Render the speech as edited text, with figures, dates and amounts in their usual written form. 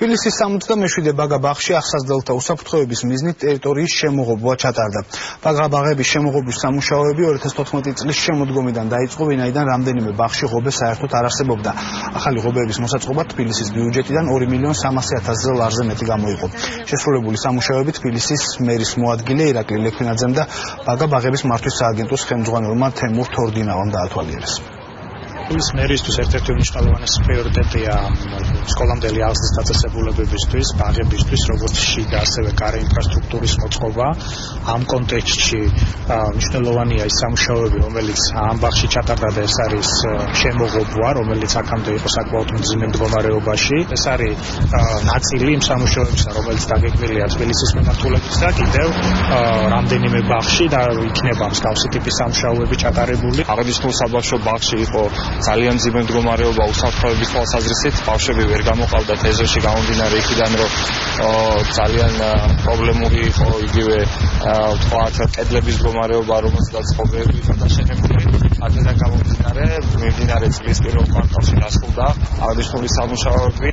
თბილისის 77 ბაგა ბაღში ახსაზრდელთა უსაფრთხოების მიზნით ტერიტორიის შემოღობა ჩატარდა. ბაგა ბაღების შემოღობის სამუშაოები 2014 წლის შემოდგომიდან დაიწყო, ვინაიდან რამდენიმე ბაღში ღობე საერთოდ არ არსებობდა. ახალი ღობეების მოსაწყობად თბილისის ბიუჯეტიდან 2.300.000 ლარზე მეტი გამოიყო. შესრულებული სამუშაოები თბილისის მერის მოადგილე ირაკლი ლექვინაძემ და ბაგა ბაღების მართვის სააგენტოს ხელმძღვანელმა თემურ თორდინავამ დაათვალიერეს. თბილისის მერისთვის ერთ-ერთი უმნიშვნელოვანესი პრიორიტეტია სკოლამდელი აღზრდის დაწესებულებებისთვის, ბაღებისთვის, როგორც შიდა, ასევე გარე ინფრასტრუქტურის მოწყობა. ამ კონტექსტში მნიშვნელოვანია ის სამუშაოები, რომელიც ამ ბაღში ჩატარდა და ეს არის შემოღობა, რომელიც აქამდე იყო საკმაოდ მძიმე მდგომარეობაში. ეს არის ნაწილი იმ სამუშაოებისა, რომელიც დაგეგმილია თბილისის მიმართულებით და კიდევ რამდენიმე ბაღში და იქნება მსგავსი ტიპის სამუშაოები ჩატარებული. აღნიშნულ საბავშვო ბაღში იყო ძალიან მძიმე მდგომარეობა უსაფრთხოების თვალსაზრისით, ბავშვები ვერ გამოყავდათ ეზოში გამომდინარე იქიდან, რომ ძალიან პრობლემური იყო იგივე თქვათ კედლების მდგომარეობა, რომელსაც ღობეები იყო დაშენებული. აქედან გამომდინარე, მიმდინარე წლის პირველ კვარტალში დასრულდა აღნიშნული სამუშაოები.